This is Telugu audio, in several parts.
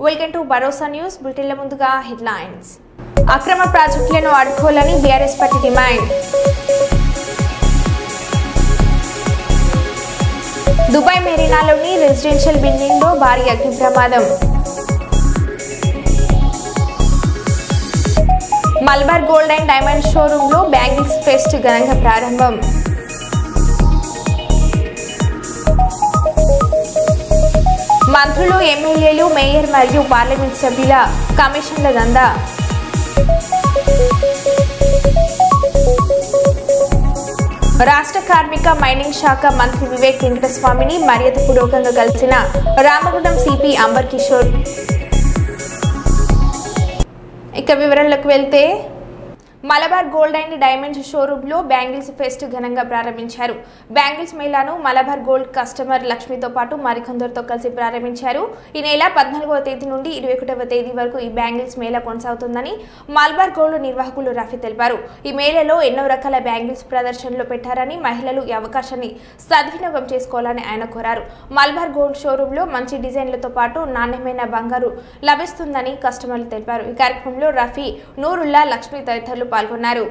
Welcome to Bharosa news. బులెటిన్ల ముందుగా హెడ్లైన్స్. అక్రమ ప్రాజెక్టులను అడ్డుకోవాలని బీఆర్ఎస్ పార్టీ డిమాండ్. దుబాయ్ మెరీనాలోని రెసిడెన్షియల్ బిల్డింగ్ లో భారీ అగ్ని ప్రమాదం. Malabar gold and diamond showroom లో బ్యాంగిల్స్ ఫెస్ట్ ఘనంగా ప్రారంభం. మంత్రులు, ఎమ్మెల్యేలు, మేయర్ మరియు పార్లమెంట్ సభ్యుల కమిషన్ల దందా. రాష్ట్ర కార్మిక మైనింగ్ శాఖ మంత్రి వివేక్ వెంకటస్వామిని మర్యాదపూర్వకంగా కలిసిన రామగుండం సిపి అంబర్ కిషోర్. ఇక వివరాలకు వెళ్తే Malabar gold and diamonds showroom లో బ్యాంగిల్స్ ఫెస్ట్ ఘనంగా ప్రారంభించారు. బ్యాంగిల్స్ మేళాను మలబార్ గోల్డ్ కస్టమర్ లక్ష్మితో పాటు మరికొందరితో కలిసి ప్రారంభించారు. ఈ నెల 14వ తేదీ నుండి 21వ తేదీ వరకు ఈ బ్యాంగిల్స్ మేళా కొనసాగుతుందని మలబార్ గోల్డ్ నిర్వాహకులు రఫీ తెలిపారు. ఈ మేళలో ఎన్నో రకాల బ్యాంగిల్స్ ప్రదర్శనలో పెట్టారని, మహిళలు ఈ అవకాశాన్ని సద్వినియోగం చేసుకోవాలని ఆయన కోరారు. మలబార్ గోల్డ్ షోరూమ్ లో మంచి డిజైన్లతో పాటు నాణ్యమైన బంగారు లభిస్తుందని కస్టమర్లు తెలిపారు. ఈ కార్యక్రమంలో రఫీ, నూరుల్లా, లక్ష్మి తదితరులు పాల్గొన్నారు.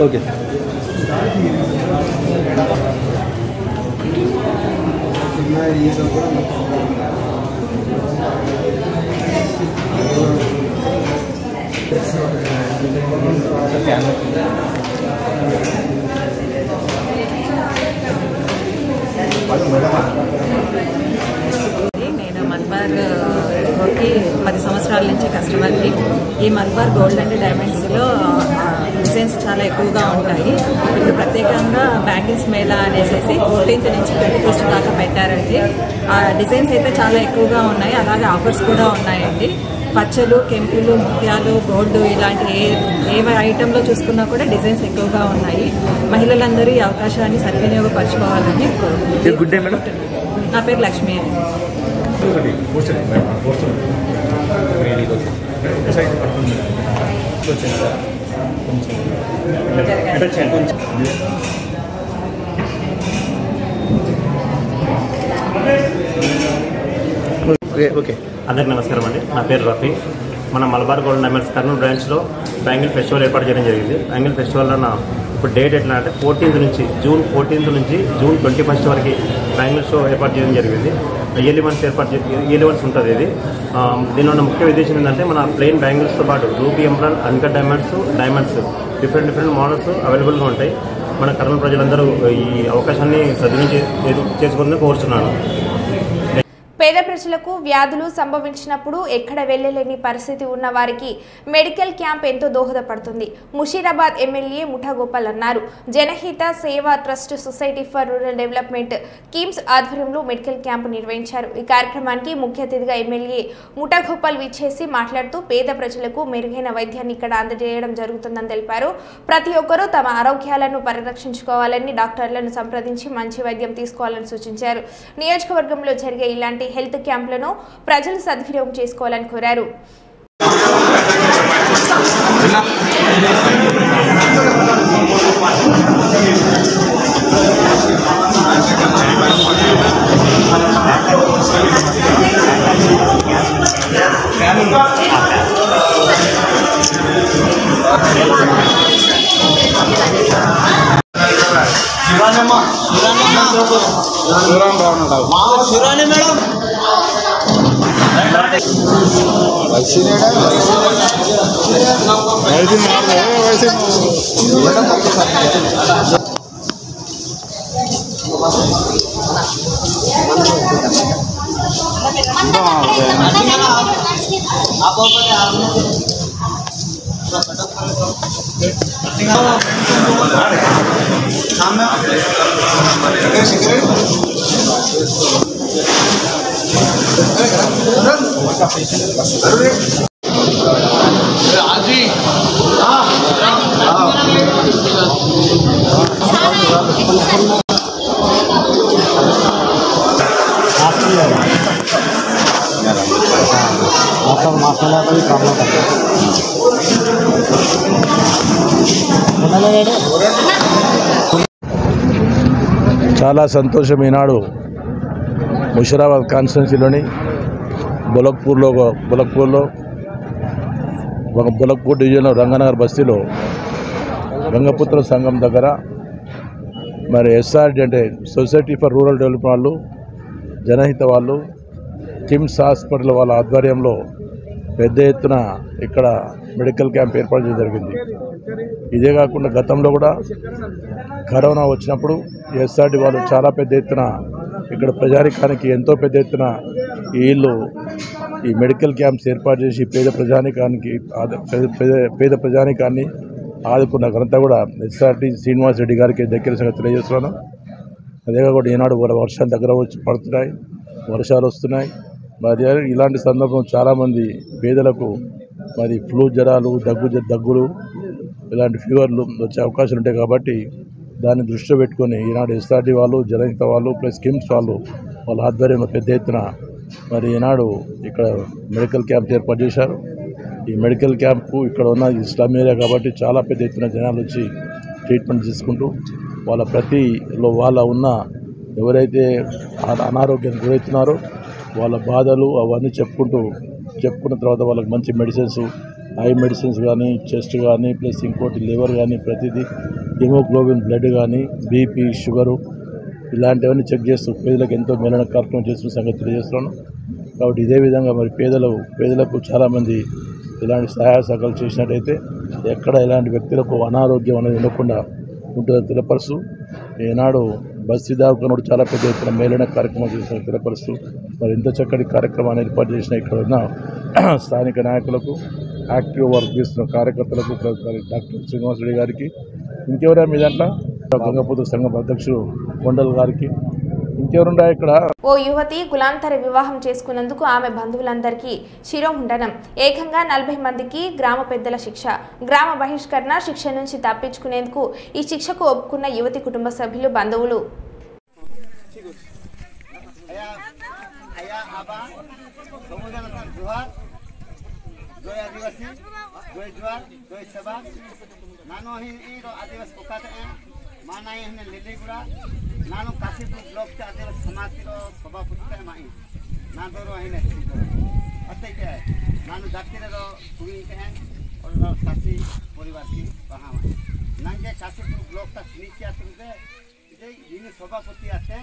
ఓకే నేను మల్బార్కి 10 సంవత్సరాల నుంచి కస్టమర్కి. ఈ మల్బార్ గోల్డ్ అండ్ డైమండ్స్లో డిజైన్స్ చాలా ఎక్కువగా ఉంటాయి. ఇప్పుడు ప్రత్యేకంగా బ్యాంగిల్స్ మేళా అనేసి 14th నుంచి 21st దాకా పెట్టారండి. ఆ డిజైన్స్ అయితే చాలా ఎక్కువగా ఉన్నాయి. అలాగే ఆఫర్స్ కూడా ఉన్నాయండి. పచ్చలు, కెంపులు, ముత్యాలు, గోల్డ్ ఇలాంటి ఏ ఐటెంలో చూసుకున్నా కూడా డిజైన్స్ ఎక్కువగా ఉన్నాయి. మహిళలందరూ ఈ అవకాశాన్ని సద్వినియోగపరచుకోవాలని కోరుకుంటున్నాను. నా పేరు లక్ష్మి. అందరికీ నమస్కారం అండి. నా పేరు రఫీ. మన మలబార్ గోల్డ్ డైమండ్స్ కర్నూలు బ్రాంచ్లో బ్యాంగిల్ ఫెస్టివల్ ఏర్పాటు చేయడం జరిగింది. బ్యాంగిల్ ఫెస్టివల్లో ఇప్పుడు డేట్ ఎట్లా అంటే జూన్ 14th నుంచి జూన్ 21st వరకు బ్యాంగిల్ షో ఏర్పాటు చేయడం జరిగింది. ఇయర్లీ వన్స్ ఉంటుంది ఇది. దీనిలో ముఖ్య ఉద్దేశం ఏంటంటే మన ప్లెయిన్ బ్యాంగిల్స్తో పాటు ruby, emerald, uncut diamonds different models అవైలబుల్గా ఉంటాయి. మన కర్నూలు ప్రజలందరూ ఈ అవకాశాన్ని సద్వినియోగం చేసుకోవాలని కోరుతున్నాను. పేద ప్రజలకు వ్యాధులు సంభవించినప్పుడు ఎక్కడ వెళ్లలేని పరిస్థితి ఉన్న వారికి మెడికల్ క్యాంప్ ఎంతో దోహదపడుతుంది. ముషీరాబాద్ ఎమ్మెల్యే ముఠా గోపాల్ అన్నారు. Janahita Seva trust society for rural development KIMS ఆధ్వర్యంలో మెడికల్ క్యాంపు నిర్వహించారు. ఈ కార్యక్రమానికి ముఖ్య అతిథిగా ఎమ్మెల్యే ముఠా గోపాల్ విచ్చేసి మాట్లాడుతూ పేద ప్రజలకు మెరుగైన వైద్యాన్ని ఇక్కడ అందజేయడం జరుగుతుందని తెలిపారు. ప్రతి ఒక్కరూ తమ ఆరోగ్యాలను పరిరక్షించుకోవాలని, డాక్టర్లను సంప్రదించి మంచి వైద్యం తీసుకోవాలని సూచించారు. నియోజకవర్గంలో జరిగే ఇలాంటి హెల్త్ క్యాంపులను ప్రజలు సద్వినియోగం చేసుకోవాలని కోరారు. చాలా సంతోషం. ఈనాడు ముషిరాబాద్ కాన్స్టిట్యున్సీలోని బొలక్పూర్లో బొలక్పూర్ డివిజన్లో రంగనగర్ బస్తీలో గంగపుత్ర సంఘం దగ్గర మరి ఎస్ఆర్డి అంటే సొసైటీ ఫర్ రూరల్ డెవలప్మెంట్ వాళ్ళు, జనహిత వాళ్ళు, కిమ్స్ హాస్పిటల్ వాళ్ళ ఆధ్వర్యంలో పెద్ద ఎత్తున ఇక్కడ మెడికల్ క్యాంప్ ఏర్పాటు చేయడం జరిగింది. ఇదే కాకుండా గతంలో కూడా కరోనా వచ్చినప్పుడు ఎస్ఆర్డి వాళ్ళు చాలా పెద్ద ఎత్తున ఇక్కడ ప్రజానికానికి ఎంతో పెద్ద ఎత్తున వీళ్ళు ఈ మెడికల్ క్యాంప్స్ ఏర్పాటు చేసి పేద ప్రజానికాన్ని ఆదుకున్న ఘనత కూడా ఎస్ఆర్డి శ్రీనివాస్ రెడ్డి గారికి దగ్గర సంగతి తెలియజేస్తున్నాను. అదే కాకుండా ఈనాడు వర్షాలు దగ్గర వచ్చి పడుతున్నాయి, వర్షాలు వస్తున్నాయి. మరి ఇలాంటి సందర్భం చాలామంది పేదలకు మరి ఫ్లూ జ్వరాలు, దగ్గులు ఇలాంటి ఫీవర్లు వచ్చే అవకాశాలు ఉంటాయి. కాబట్టి దాన్ని దృష్టిలో పెట్టుకొని ఈనాడు ఎస్ఆర్డి వాళ్ళు, జనహిత వాళ్ళు ప్లస్ కిమ్స్ వాళ్ళ ఆధ్వర్యంలో పెద్ద ఎత్తున మరి ఈనాడు ఇక్కడ మెడికల్ క్యాంప్ ఏర్పాటు చేశారు. ఈ మెడికల్ క్యాంపు ఇక్కడ ఉన్న ఇస్లాం ఏరియా కాబట్టి చాలా పెద్ద ఎత్తున జనాలు వచ్చి ట్రీట్మెంట్ తీసుకుంటూ వాళ్ళ ఉన్న ఎవరైతే అనారోగ్యానికి గురవుతున్నారో వాళ్ళ బాధలు అవన్నీ చెప్పుకున్న తర్వాత వాళ్ళకి మంచి మెడిసిన్స్, ఐ మెడిసిన్స్ కానీ, చెస్ట్ కానీ, ప్లస్ ఇంకోటి లివర్ కానీ, ప్రతిదీ హిమోగ్లోబిన్, బ్లడ్ కానీ, బీపీ, షుగరు ఇలాంటివన్నీ చెక్ చేస్తూ పేదలకు ఎంతో మేలైన కార్యక్రమం చేస్తున్న సంగతి తెలియజేస్తున్నాను. కాబట్టి ఇదే విధంగా మరి పేదలకు చాలామంది ఇలాంటి సహాయ సహకారాలు చేసినట్టయితే ఎక్కడ ఇలాంటి వ్యక్తులకు అనారోగ్యం అనేది ఉండకుండా ఉంటుందని తెలియపరుస్తూ ఈనాడు బస్తీ దవాఖానకు చాలా పెద్ద ఎత్తున మేలైన కార్యక్రమం చేసిన తెలియపరుస్తూ మరి ఇంత చక్కటి కార్యక్రమాన్ని ఏర్పాటు చేసిన ఇక్కడ ఉన్న స్థానిక నాయకులకు, యాక్టివ్ వర్క్ చేస్తున్న కార్యకర్తలకు, డాక్టర్ శ్రీనివాస్ రెడ్డి గారికి, ఇంకెవరా మీ దాంట్లో గంగపుత్ర సంఘం అధ్యక్షుడు కొండల్ గారికి, ఇంకెవరుండా ఇక్కడ. ఓ యువతి కులాంతర వివాహం చేసుకున్నందుకు ఆమె బంధువులందరికీ శిరోముండనం. ఏకంగా 40 మందికి గ్రామ పెద్దల శిక్ష. గ్రామ బహిష్కరణ శిక్ష నుంచి తప్పించుకునేందుకు ఈ శిక్షకు ఒప్పుకున్న యువతి కుటుంబ సభ్యులు, బంధువులు. ನಾನು ಕಾಶಿಪುರ ಬ್ಲಾಕ್ ಆದಿವಾಸಿ ಸಮಾಜದ ಸಭಾಪತಿ ಮಾಯಿ ನಾನು ಅತ್ತೈತೆ ನಾನು ಜಾತಿರೋ ಕುಣಿಕೆ ಕಾಶಿ ಪರಿವಾರಕ್ಕೆ ಬಹಾ ನನಗೆ ಕಾಶಿಪುರ ಬ್ಲಾಕ್ ಸುನಿಶ್ಚಯ ಆಗ್ತದೆ ಇದೆ ಇನ್ನು ಸಭಾಪತಿ ಆತೆ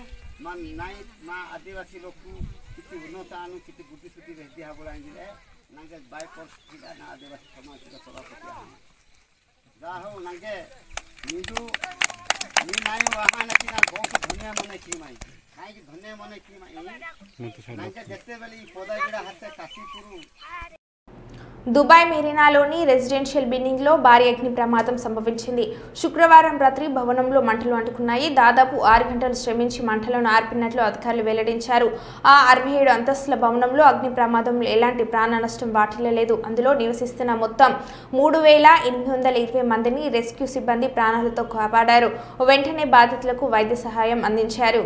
ನಾಯಿ ಮಾ ಆದಿವಾಸಿ ಲೋಕು ಕಿತಿ ಉನ್ನತಾನು ಕಿತಿ ಬುದ್ಧಿ ಸುದ್ದಿ ರೆಡ್ಡಿ ಹಾಗೊಳಂಗಿದೆ ನನಗೆ ಬಾಯ್ ಕೊಡ್ತಿದ್ದ ನಾ ಆದಿವಾಸಿ ಸಮಾಜದ ಸಭಾಪತಿ ರಾಹು ನನಗೆ ನಿಜು मी नाही वाहनाची ना बहुत धन्य मने की माई काय की धन्य मने की माई नांके जत्ते वेली पोदा गिडा हत्ते काशीपुर. దుబాయ్ మెరీనాలోని రెసిడెన్షియల్ బిల్డింగ్లో భారీ అగ్ని ప్రమాదం సంభవించింది. శుక్రవారం రాత్రి భవనంలో మంటలు అంటుకున్నాయి. దాదాపు 6 గంటలు శ్రమించి మంటలను ఆర్పినట్లు అధికారులు వెల్లడించారు. ఆ 67 అంతస్తుల భవనంలో అగ్ని ప్రమాదంలో ఎలాంటి ప్రాణ నష్టం వాటిల్లలేదు. అందులో నివసిస్తున్న మొత్తం 3820 మందిని రెస్క్యూ సిబ్బంది ప్రాణాలతో కాపాడారు. వెంటనే బాధితులకు వైద్య సహాయం అందించారు.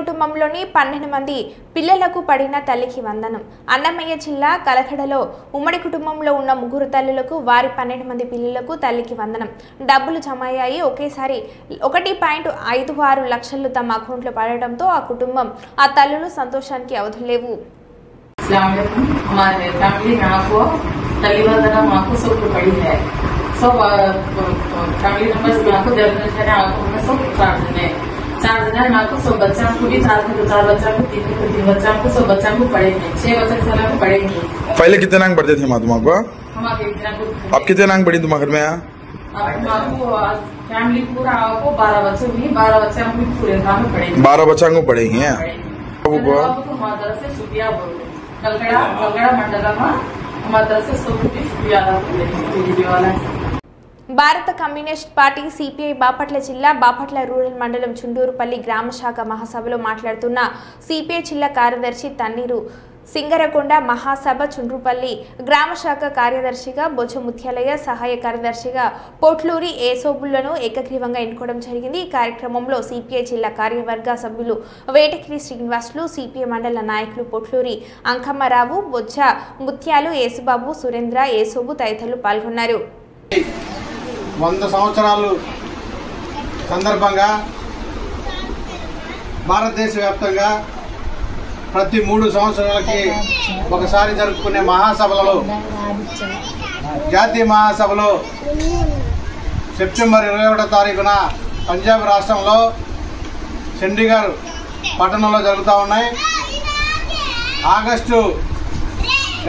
కుటుంబంలోని 12 మంది పిల్లలకు పడిన తల్లికి వందనం. అన్నమయ్య జిల్లా కలకడలో ఉమ్మడి కుటుంబంలో ఉన్న 3 తల్లులకు వారి 12 మంది పిల్లలకు తల్లికి వందనం. డబ్బులు జమ అయ్యాయి. ఒకేసారి 1.56 లక్షలు తమ అకౌంట్లో పడడంతో ఆ కుటుంబం ఆ తల్లులు సంతోషానికి అవధులేవు. हमारे फैमिली में आपको तली वंदना आपको सब पड़ी है. सब फैमिली मेंबर्स में आपको डेवलपमेंट आपको हमें सब 4 दिन है. 4 दिन में आपको सब बच्चा को भी 4 बच्चा को 3 बच्चा को सब बच्चा को पढ़ेंगे. 6 बच्चा साल को पढ़ेंगे. पहले कितने अंक पढ़ते थे माँ को? हमारे आप कितने अंक पढ़ी तुम्हारे घर में? आपको फैमिली पूरा आपको 12 बच्चे हुई. 12 बच्चे हम पूरे गाँव में पढ़ेंगे. 12 बच्चा को पढ़ेंगे. हमारी तरफ से शुक्रिया बोल रहे. कलकड़ा मंडल में हमारी तरफ से सबको शुक्रिया अदा భారత కమ్యూనిస్ట్ పార్టీ సిపిఐ బాపట్ల జిల్లా బాపట్ల రూరల్ మండలం చుండూరుపల్లి గ్రామ శాఖ మహాసభలో మాట్లాడుతున్న సిపిఐ జిల్లా కార్యదర్శి తన్నీరు సింగరకొండ మహాసభ చుండ్రుపల్లి గ్రామ శాఖ కార్యదర్శిగా బొచ్చ ముత్యాలయ్య, సహాయ కార్యదర్శిగా పోట్లూరి ఏసోబులను ఏకగ్రీవంగా ఎన్నుకోవడం జరిగింది. ఈ కార్యక్రమంలో సిపిఐ జిల్లా కార్యవర్గ సభ్యులు వేటగిరి శ్రీనివాసులు, సిపిఐ మండల నాయకులు పోట్లూరి అంకమ్మరావు, బొచ్చ ముత్యాలు, ఏసుబాబు, సురేంద్ర, ఏసోబు తదితరులు పాల్గొన్నారు. 100 సంవత్సరాలు సందర్భంగా భారతదేశ వ్యాప్తంగా ప్రతి 3 సంవత్సరాలకి ఒకసారి జరుపుకునే మహాసభలలో జాతీయ మహాసభలో సెప్టెంబర్ 21వ తారీఖున పంజాబ్ రాష్ట్రంలో చండీగఢ్ పట్టణంలో జరుగుతూ ఉన్నాయి. ఆగస్టు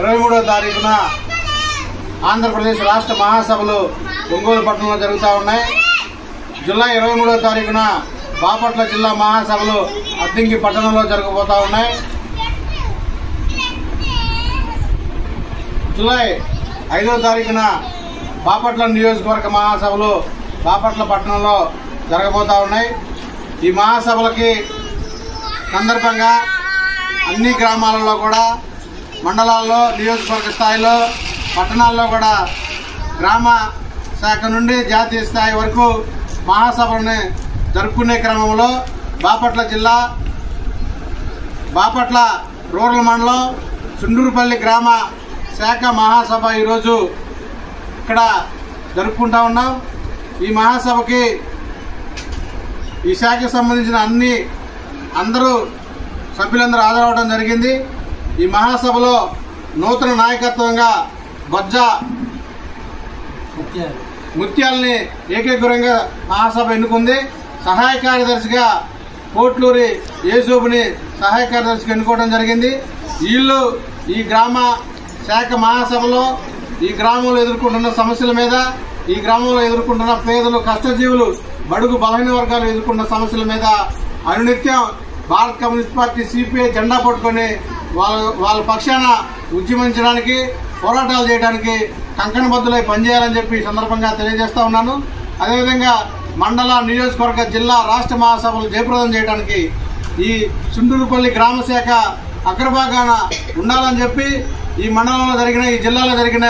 23వ తారీఖున ఆంధ్రప్రదేశ్ రాష్ట్ర మహాసభలు ఒంగోలు పట్టణంలో జరుగుతూ ఉన్నాయి. జూలై 23వ తారీఖున బాపట్ల జిల్లా మహాసభలు అద్దంకి పట్టణంలో జరగబోతా ఉన్నాయి. జూలై 5వ తారీఖున బాపట్ల నియోజకవర్గ మహాసభలు బాపట్ల పట్టణంలో జరగబోతా ఉన్నాయి. ఈ మహాసభలకి సందర్భంగా అన్ని గ్రామాలలో కూడా, మండలాల్లో, నియోజకవర్గ స్థాయిలో, పట్టణాల్లో కూడా గ్రామ శాఖ నుండి జాతీయ స్థాయి వరకు మహాసభలను జరుపుకునే క్రమంలో బాపట్ల జిల్లా బాపట్ల రూరల్ మండలం చుండూరుపల్లి గ్రామ శాఖ మహాసభ ఈరోజు ఇక్కడ జరుపుకుంటా ఉన్నాం. ఈ మహాసభకి ఈ శాఖకు సంబంధించిన అందరూ సభ్యులందరూ హాజరవడం జరిగింది. ఈ మహాసభలో నూతన నాయకత్వంగా బొజ్జ ముత్యాలని ఏకగ్రీవంగా మహాసభ ఎన్నుకుంది. సహాయ కార్యదర్శిగా పోట్లూరి ఏసోబుని సహాయ కార్యదర్శిగా ఎన్నుకోవడం జరిగింది. వీళ్ళు ఈ గ్రామ శాఖ మహాసభలో ఈ గ్రామంలో ఎదుర్కొంటున్న సమస్యల మీద, ఈ గ్రామంలో ఎదుర్కొంటున్న పేదలు, కష్టజీవులు, బడుగు బలహీన వర్గాలు ఎదుర్కొంటున్న సమస్యల మీద అనునిత్యం భారత కమ్యూనిస్ట్ పార్టీ సిపిఐ జెండా పట్టుకొని వాళ్ళ పక్షాన ఉద్యమించడానికి, పోరాటాలు చేయడానికి కంకణబద్దులై పనిచేయాలని చెప్పి ఈ సందర్భంగా తెలియజేస్తా ఉన్నాను. అదేవిధంగా మండల, నియోజకవర్గ, జిల్లా, రాష్ట్ర మహాసభలు జయప్రదం చేయడానికి ఈ చుండూరుపల్లి గ్రామ శాఖ అగ్రభాగాన ఉండాలని చెప్పి ఈ మండలంలో జరిగిన, ఈ జిల్లాలో జరిగిన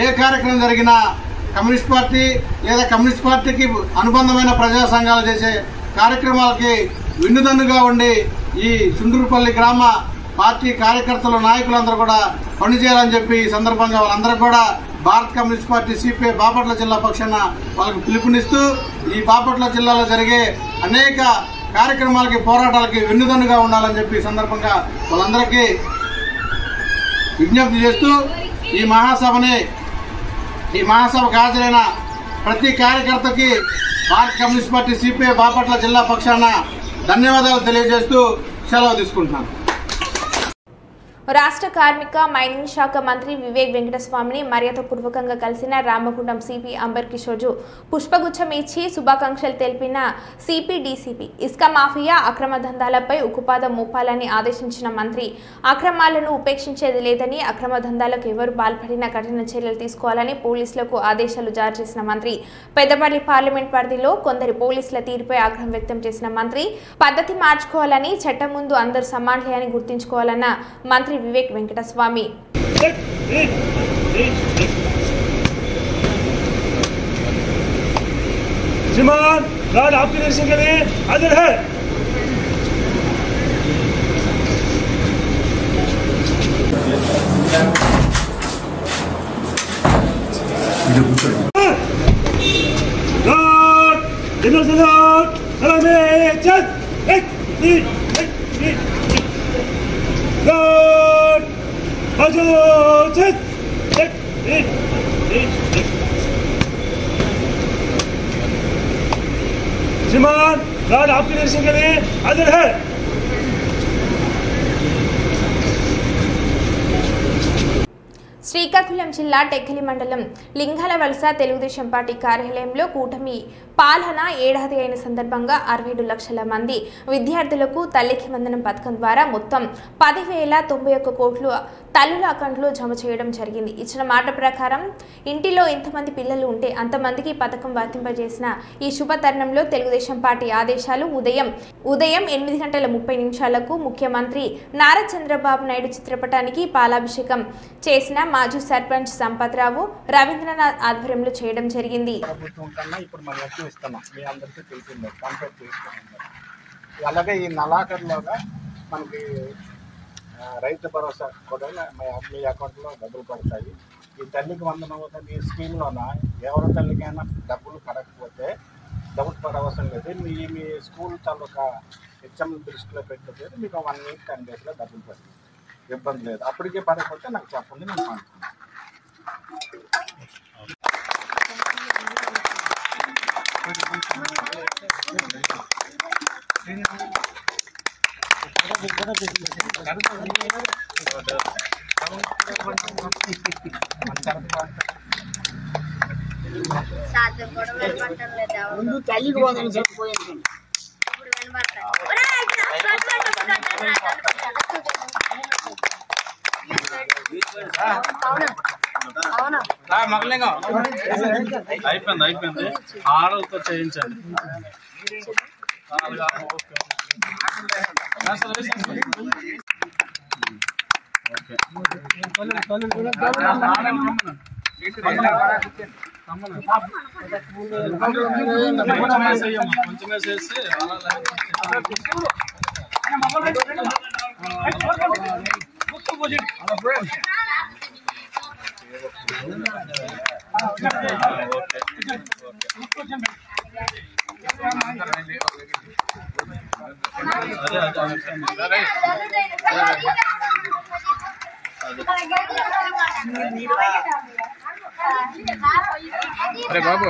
ఏ కార్యక్రమం జరిగినా కమ్యూనిస్ట్ పార్టీ లేదా కమ్యూనిస్ట్ పార్టీకి అనుబంధమైన ప్రజా సంఘాలు చేసే కార్యక్రమాలకి వెన్నుదన్నుగా ఉండి ఈ చుండూరుపల్లి గ్రామ పార్టీ కార్యకర్తలు, నాయకులందరూ కూడా పనిచేయాలని చెప్పి ఈ సందర్భంగా వాళ్ళందరూ కూడా భారత కమ్యూనిస్ట్ పార్టీ సిపిఐ బాపట్ల జిల్లా పక్షాన వాళ్ళకు పిలుపునిస్తూ ఈ బాపట్ల జిల్లాలో జరిగే అనేక కార్యక్రమాలకి, పోరాటాలకి వెన్నుదన్నుగా ఉండాలని చెప్పి ఈ సందర్భంగా వాళ్ళందరికీ విజ్ఞప్తి చేస్తూ ఈ మహాసభకు హాజరైన ప్రతి కార్యకర్తకి భారత కమ్యూనిస్ట్ పార్టీ సిపిఐ బాపట్ల జిల్లా పక్షాన ధన్యవాదాలు తెలియజేస్తూ సెలవు తీసుకుంటున్నాను. రాష్ట్ర కార్మిక మైనింగ్ శాఖ మంత్రి వివేక్ వెంకటస్వామిని మర్యాదపూర్వకంగా కలిసిన రామగుండం సిపి అంబర్ కిషోర్జు పుష్పగుచ్చం ఇచ్చి శుభాకాంక్షలు తెలిపిన సిపి డీసీపీ ఇసుక మాఫియా అక్రమ దందాలపై ఉక్కుపాదం మోపాలని ఆదేశించిన మంత్రి అక్రమాలను ఉపేక్షించేది లేదని, అక్రమ దందాలకు ఎవరు పాల్పడినా కఠిన చర్యలు తీసుకోవాలని పోలీసులకు ఆదేశాలు జారీ చేసిన మంత్రి పెద్దపల్లి పార్లమెంట్ పరిధిలో కొందరి పోలీసుల తీరుపై ఆగ్రహం వ్యక్తం చేసిన మంత్రి పద్ధతి మార్చుకోవాలని, చట్టం ముందు అందరూ సమానులే అని గుర్తుంచుకోవాలన్న మంత్రి వివేక్ వెంకటస్వామి. श्रीमान राज आपके दर्शन के लिए हाजिर है. श्रीमान गार्ड आपके निरीक्षण के लिए हाजिर है। శ్రీకాకుళం జిల్లా టెక్కలి మండలం లింగాలవలస తెలుగుదేశం పార్టీ కార్యాలయంలో కూటమి పాలన ఏడాది అయిన సందర్భంగా 67 లక్షల మంది విద్యార్థులకు తల్లికి వందనం పథకం ద్వారా మొత్తం 10,091 కోట్లు తల్లుల అకౌంట్లో జమ చేయడం జరిగింది. ఇచ్చిన మాట ప్రకారం ఇంటిలో ఎంతమంది పిల్లలు ఉంటే అంతమందికి పథకం వర్తింపజేసిన ఈ శుభ తరుణంలో తెలుగుదేశం పార్టీ ఆదేశాలు ఉదయం 8:30 ముఖ్యమంత్రి నారా చంద్రబాబు నాయుడు చిత్రపటానికి పాలాభిషేకం చేసిన మాజీ సర్పంచ్ సంపత్రావు రవీంద్రనాథ్ ఆధ్వర్యంలో చేయడం జరిగింది. అలాగే ఈ నెలాఖరులోగా మనకి రైతు భరోసా కూడా మీ అకౌంట్లో డబ్బులు పడతాయి. ఈ తల్లికి వందనం ఈ స్కీమ్లోన ఎవరి తల్లికైనా డబ్బులు పడకపోతే డబ్బులు పడవసరం లేదు. మీ స్కూల్ తాలూకా ఎగ్జామ్ దృష్టిలో పెట్టకపోతే మీకు 1 వీక్ 10 డేస్లో డబ్బులు పడుతుంది, ఇబ్బంది లేదు. అప్పటికే పడకపోతే నాకు చెప్పండి, నేను పంపుతాను. ముందు తల్లికి వందనం చెప్పిపోయింది. అయిపోయింది ఆడలతో చేయించండి. కొంచెమే చేసి అరే బాబు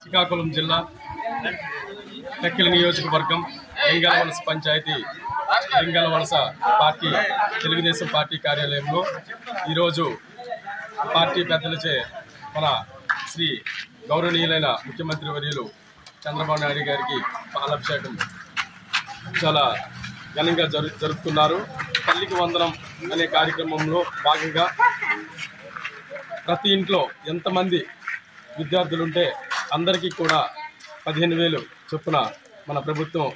శ్రీకాకుళం జిల్లా టెక్కలి నియోజకవర్గం లింగాలవలస పంచాయతీ లింగాలవలస పార్టీ తెలుగుదేశం పార్టీ కార్యాలయంలో ఈరోజు పార్టీ పెద్దలచే మన శ్రీ గౌరవనీయులైన ముఖ్యమంత్రి వర్యులు చంద్రబాబు నాయుడు గారికి పాలాభిషేకం చాలా ఘనంగా జరుపుతున్నారు. తల్లికి వందనం అనే కార్యక్రమంలో భాగంగా ప్రతి ఇంట్లో ఎంతమంది విద్యార్థులుంటే అందరికీ కూడా 15,000 చొప్పున మన ప్రభుత్వం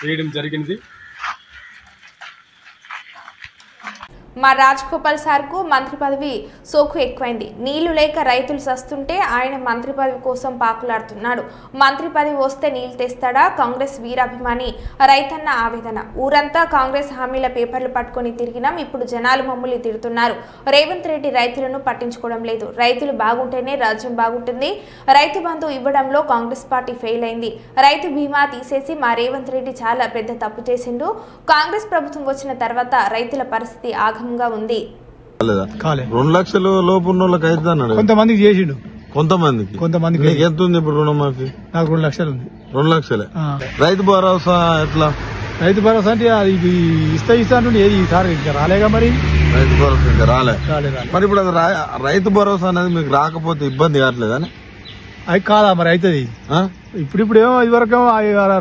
వేయడం జరిగింది. మా రాజ్గోపాల్ సార్కు మంత్రి పదవి సోకు ఎక్కువైంది. నీళ్లు లేక రైతులు సస్తుంటే ఆయన మంత్రి పదవి కోసం పాకులాడుతున్నాడు. మంత్రి పదవి వస్తే నీళ్లు తెస్తాడా? కాంగ్రెస్ వీరాభిమాని రైతన్న ఆవేదన. ఊరంతా కాంగ్రెస్ హామీల పేపర్లు పట్టుకొని తిరిగినాం, ఇప్పుడు జనాలు మమ్మల్ని తిడుతున్నారు. రేవంత్ రెడ్డి రైతులను పట్టించుకోవడం లేదు. రైతులు బాగుంటేనే రాజ్యం బాగుంటుంది. రైతు బంధు ఇవ్వడంలో కాంగ్రెస్ పార్టీ ఫెయిల్ అయింది. రైతు బీమా తీసేసి మా రేవంత్ రెడ్డి చాలా పెద్ద తప్పు చేసిండు. కాంగ్రెస్ ప్రభుత్వం వచ్చిన తర్వాత రైతుల పరిస్థితి ఆగంగా ఉంది. 2 లక్షల లోపు ఉన్న వాళ్ళకి అయితే అన్నాడు. కొంతమందికి చేసిండు, కొంతమందికి ఎంత ఉంది ఇప్పుడు రుణమాఫీ? నాకు 2 లక్షలు ఉంది. 2 లక్షలే. రైతు భరోసా ఎట్లా? రైతు భరోసా అంటే ఇది ఇస్తా అంటుండే, ఏది ఈసారి ఇంకా రాలేగా. మరి రైతు భరోసా ఇంకా రాలే. మరి ఇప్పుడు అది రైతు భరోసా అనేది మీకు రాకపోతే ఇబ్బంది కావట్లేదని? అది కాదా మరి అవుతుంది. ఇప్పుడేమో ఇదివరకు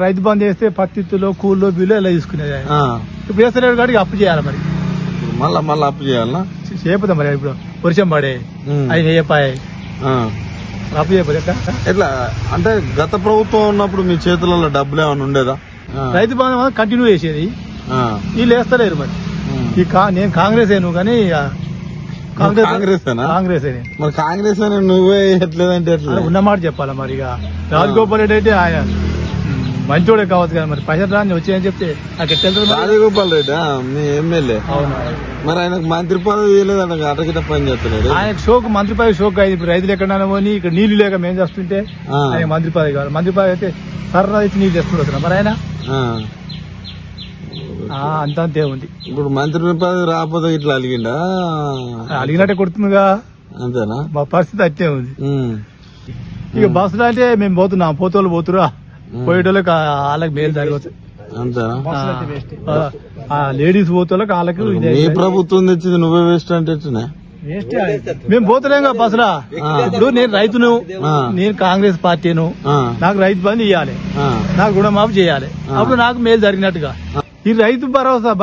రైతు బంద్ చేస్తే పత్తిత్తులో కూల్లో బిల్లు ఎలా తీసుకునేది. ఇప్పుడు వేస్తలేడు కాబట్టి అప్పు చేయాలి. మరి మళ్ళా అప్పు చేయాలన్నా? చేయపోతాం. మరి ఇప్పుడు వర్షం పడే అవి చేయపాయి అప్పు చేయపోతే ఎట్లా అంటే గత ప్రభుత్వం ఉన్నప్పుడు మీ చేతులలో డబ్బులు ఏమైనా ఉండేదా? రైతు బంధు కంటిన్యూ చేసేది, వీళ్ళు వేస్తలేరు. మరి నేను కాంగ్రెస్ ఏను కానీ కాంగ్రెస్ మరి కాంగ్రెస్ అని నువ్వే ఎట్లేదంటే ఎట్లా ఉన్నమాట చెప్పాలా మరి ఇక రాజగోపాల్ రెడ్డి అయితే ఆయన మంచోడే కావచ్చు కదా మరి పైసలు రాని వచ్చాయని చెప్తే నాకు ఎట్లా రాజగోపాల్ రెడ్డి మీ ఎమ్మెల్యే మరి ఆయనకు మంత్రి పదవి లేదంట అటగిట పని చేస్తున్నాడు ఆయన షోకు మంత్రి పదవి షోకు అయింది. ఇప్పుడు రైతులు ఎక్కడైనా పోని ఇక్కడ నీళ్లు లేక మేము చేస్తుంటే ఆయన మంత్రి పదవి కావాలి. మంత్రి పదవి అయితే సర్రా ఇచ్చి నీళ్ళు తెచ్చుకుంటున్నా మరి ఆయన అంతే ఉంది. ఇప్పుడు మంత్రి పదవి రాకపోతే ఇట్లా అలిగిండా అలిగినట్టే కొడుతుందిగా అంతేనా మా పరిస్థితి అట్టే ఉంది. ఇక బస్సులో అంటే మేము పోతున్నాం పోతోళ్ళు పోతురా పోయేటోళ్ళకి వాళ్ళకి మేలు జరగవచ్చు అంతేనా లేడీస్ పోతోళ్ళకి వాళ్ళకి ఏ ప్రభుత్వం తెచ్చింది నువ్వే వేస్ట్ అంటే మేము పోతలేం కదా బస్సులా. ఇప్పుడు నేను రైతును, నేను కాంగ్రెస్ పార్టీను, నాకు రైతు బంధు ఇవ్వాలి, నాకు రుణమాఫీ చేయాలి, అప్పుడు నాకు మేలు జరిగినట్టుగా. ఈ రైతు భరోసా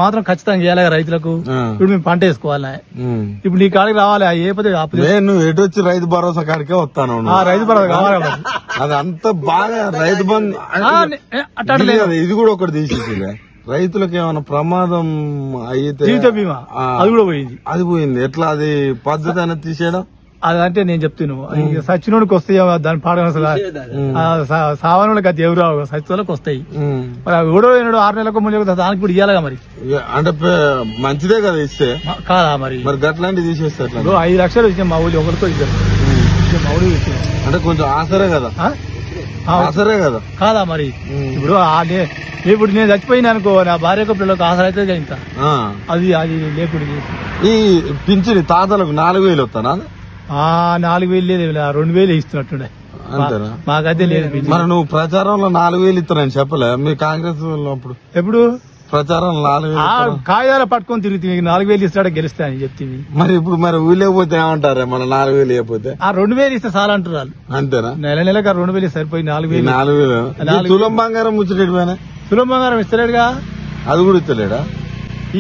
మాత్రం ఖచ్చితంగా చేయాలి రైతులకు. ఇప్పుడు మేము పంట వేసుకోవాలి, ఇప్పుడు నీ కాడికి రావాలి. ఏ పదే నువ్వు ఎటు వచ్చి రైతు భరోసా కాడికే వస్తాను. రైతు భరోసా కావాలి అది అంత బాగా రైతు బంధు ఇది కూడా ఒకటి తీసేసింది. రైతులకు ఏమైనా ప్రమాదం అయితే జీవిత బీమా అది కూడా పోయింది. అది పోయింది. ఎట్లా అది పద్ధతి అనేది తీసేయడం అదంటే నేను చెప్తాను. సచ్చినోడికి వస్తాయి దాని పాడన సావనోళ్ళకి అది ఎవరు సచ్చినోళ్ళకి వస్తాయి. మరి ఎవడో 6 నెలలకు ముందు దానికి ఇప్పుడు ఇవ్వాలిగా మరి. అంటే మంచిదే కదా ఇస్తే కాదా మరి గట్లాంటివి తీసేస్తారు. 5 లక్షలు ఇచ్చాం మా ఊళ్ళో ఒకరితో ఇచ్చారు. మా ఊళ్ళో ఇచ్చాం అంటే కొంచెం ఆసరే కదా ఆసరే కదా కాదా మరి. ఇప్పుడు నేను చచ్చిపోయినా అనుకో నా భార్యకు పిల్లలకు ఆసరా అయితే ఇంత అది లేకుండా ఈ పింఛని తాతలకు 4,000 వస్తానా? 4,000 లేదు 2,000 ఇస్తున్నట్టుండే. అంతేనా? మాకైతే లేదు. మరి నువ్వు ప్రచారంలో 4,000 ఇస్తానని చెప్పలే మీ కాంగ్రెస్ అప్పుడు? ఎప్పుడు ప్రచారం 4,000 కాయాల పట్టుకొని తిరుగుతుంది. 4,000 ఇస్తాడా గెలిస్తా అని చెప్తుంది. మరి ఇప్పుడు మరి ఊళ్ళకపోతే ఏమంటారే మన 4,000 ఇవ్వకపోతే? 2,000 ఇస్తే చాలా అంటారు వాళ్ళు. అంతేనా? నెలకు 2,000 సరిపోయి 4,000 తులం బంగారం ముచ్చటేమైనా? తులం బంగారం ఇస్తలేడుగా. అది కూడా ఇస్తలేడా?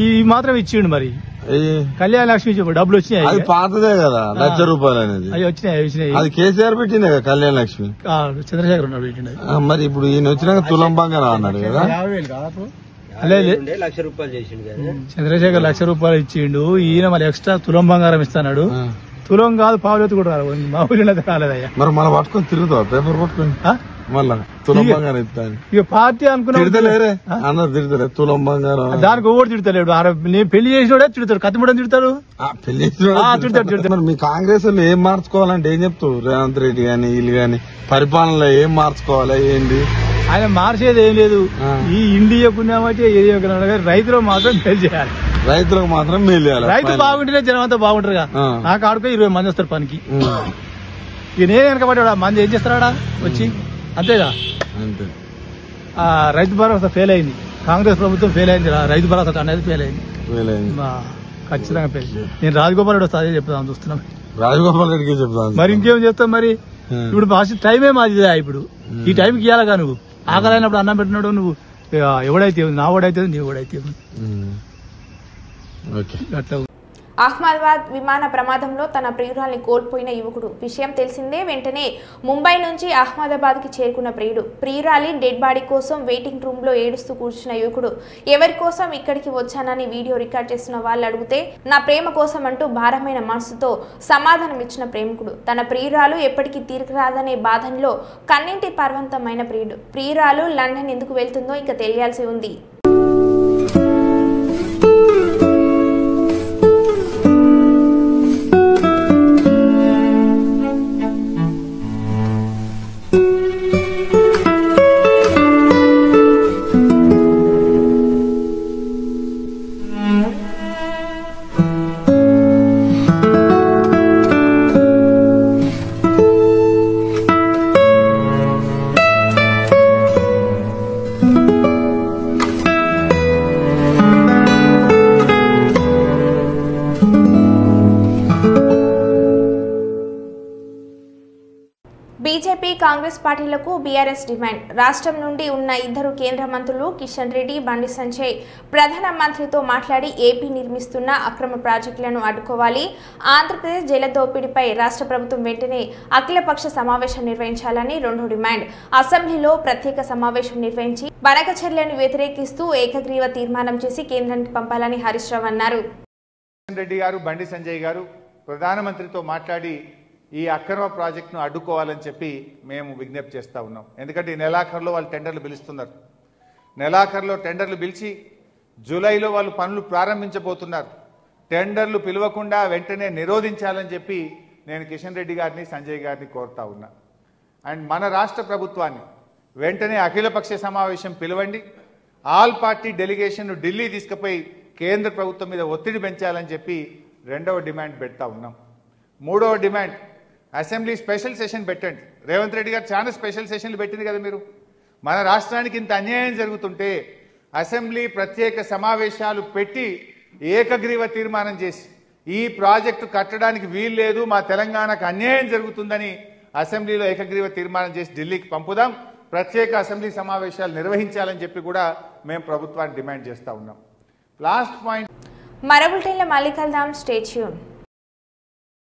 ఈ మాత్రం ఇచ్చిండు మరి. కళ్యాణ లక్ష్మి డబ్బులు వచ్చినాయి. అది పాతదే కదా ₹1,00,000 అనేది. అవి వచ్చినాయి. అది కేసీఆర్ పెట్టిందే కదా కళ్యాణ లక్ష్మి. చంద్రశేఖర్ ఉన్నాడు పెట్టిండే. మరి ఇప్పుడు ఈయన వచ్చినాక తులం బంగారం అన్నాడు కదా. చంద్రశేఖర్ ₹1,00,000 ఇచ్చిండు. ఈయన మరి ఎక్స్ట్రా తులం బంగారం ఇస్తాడు. తులం కాదు పావులెత్తు కూడా రాదు. మా ఊళ్ళో రాలేదయ్యా. మరి మనం పట్టుకొని తిరుగుతావు పేపర్ పట్టుకొని మళ్ళా తులం బంగారం ఇస్తాను. ఇక పార్టీ అనుకున్నా తిడతలేరే అన్నారు. తిడతలే తులం బంగారం దానికి ఓడి తిడతలేడు. నేను పెళ్లి చేసినోడే తిడతాడు. కత్తిమూడని తిడతారు. పెళ్లి చేసిన మరి మీ కాంగ్రెస్ లో ఏం మార్చుకోవాలంటే ఏం చెప్తావు? రేవంత్ రెడ్డి గాని వీళ్ళు గాని పరిపాలనలో ఏం మార్చుకోవాలి ఏంటి? ఆయన మార్చేది ఏం లేదు. ఈ ఇండియాకున్నామంటే ఏరియా రైతులకు మాత్రం మేలు చేయాలి. రైతులకు మాత్రం మేలు చేయాలి. రైతు బాగుంటేనే జనం అంతా బాగుంటారుగా. నాకు ఆడుకో 20 మంది వస్తారు పనికి. ఇక నేను వెనకబడ్డా మంది ఏం చేస్తాడా వచ్చి అంతేగా. అంతే. రైతు భరోసా ఫెయిల్ అయింది. కాంగ్రెస్ ప్రభుత్వం ఫెయిల్ అయింది. రైతు భరోసా అనేది ఫెయిల్ అయింది. ఖచ్చితంగా ఫెయిల్. నేను రాజగోపాల్ రెడ్డి అదే చెప్తాను చూస్తున్నాం. రాజగోపాల్ రెడ్డికి చెప్తాను. మరి ఇంకేం చేస్తాం మరి. ఇప్పుడు టైమే మాది. ఇప్పుడు ఈ టైంకి ఇవ్వాలగా. నువ్వు ఆకలైనప్పుడు అన్నం పెట్టినాడు. నువ్వు ఎవడైతే నా ఓడైతే నీ ఓడైతే అట్లా. అహ్మదాబాద్ విమాన ప్రమాదంలో తన ప్రియురాల్ని కోల్పోయిన యువకుడు విషయం తెలిసిందే వెంటనే ముంబై నుంచి అహ్మదాబాద్కి చేరుకున్న ప్రియురాలి డెడ్ బాడీ కోసం వెయిటింగ్ రూమ్లో ఏడుస్తూ కూర్చున్న యువకుడు ఎవరి కోసం ఇక్కడికి వచ్చానని వీడియో రికార్డ్ చేస్తున్న వాళ్ళు అడిగితే నా ప్రేమ కోసం అంటూ భారమైన మనసుతో సమాధానం ఇచ్చిన ప్రేమికుడు తన ప్రియురాలు ఎప్పటికీ తీరకరాదనే బాధంలో కన్నింటి పర్వంతమైన ప్రియురాలు లండన్ ఎందుకు వెళ్తుందో ఇంకా తెలియాల్సి ఉంది. బీజేపీ కాంగ్రెస్ పార్టీలకు బీఆర్ఎస్ డిమాండ్. రాష్ట్రం నుండి ఉన్న 2 కేంద్ర మంత్రులు కిషన్ రెడ్డి, బండి సంజయ్ ప్రధాన మంత్రితో మాట్లాడి ఏపీ నిర్మిస్తున్న అక్రమ ప్రాజెక్టులను అడ్డుకోవాలి. ఆంధ్రప్రదేశ్ జల దోపిడీపై రాష్ట్ర ప్రభుత్వం వెంటనే అఖిలపక్ష సమావేశం నిర్వహించాలని 2 డిమాండ్. అసెంబ్లీలో ప్రత్యేక సమావేశం నిర్వహించి బనక చర్యలను వ్యతిరేకిస్తూ ఏకగ్రీవ తీర్మానం చేసి కేంద్రానికి పంపాలని హరీష్ రావు అన్నారు. రెడ్డి గారు బండి సంజయ్ గారు ప్రధానమంత్రితో మాట్లాడి ఈ అక్రమ ప్రాజెక్టును అడ్డుకోవాలని చెప్పి మేము విజ్ఞప్తి చేస్తూ ఉన్నాం. ఎందుకంటే ఈ నెలాఖరులో వాళ్ళు టెండర్లు పిలుస్తున్నారు. నెలాఖరులో టెండర్లు పిలిచి జూలైలో వాళ్ళు పనులు ప్రారంభించబోతున్నారు. టెండర్లు పిలవకుండా వెంటనే నిరోధించాలని చెప్పి నేను కిషన్ రెడ్డి గారిని సంజయ్ గారిని కోరుతా ఉన్నా. అండ్ మన రాష్ట్ర ప్రభుత్వాన్ని వెంటనే అఖిలపక్ష సమావేశం పిలవండి. ఆల్ పార్టీ డెలిగేషన్ను ఢిల్లీ తీసుకుపోయి కేంద్ర ప్రభుత్వం మీద ఒత్తిడి పెంచాలని చెప్పి రెండవ డిమాండ్ పెడతా ఉన్నాం. మూడవ డిమాండ్ అసెంబ్లీ స్పెషల్ సెషన్ పెట్టండి. రేవంత్ రెడ్డి గారు చాలా స్పెషల్ సెషన్లు పెట్టింది కదా. మీరు మన రాష్ట్రానికి ఇంత అన్యాయం జరుగుతుంటే అసెంబ్లీ ప్రత్యేక సమావేశాలు పెట్టి ఏకగ్రీవ తీర్మానం చేసి ఈ ప్రాజెక్టు కట్టడానికి వీలు లేదు, మా తెలంగాణకు అన్యాయం జరుగుతుందని అసెంబ్లీలో ఏకగ్రీవ తీర్మానం చేసి ఢిల్లీకి పంపుదాం, ప్రత్యేక అసెంబ్లీ సమావేశాలు నిర్వహించాలని చెప్పి కూడా మేము ప్రభుత్వాన్ని డిమాండ్ చేస్తూ ఉన్నాం. లాస్ట్ పాయింట్ మరో బులెటిన్లో మళ్ళీ కలుద్దాం. Stay tune.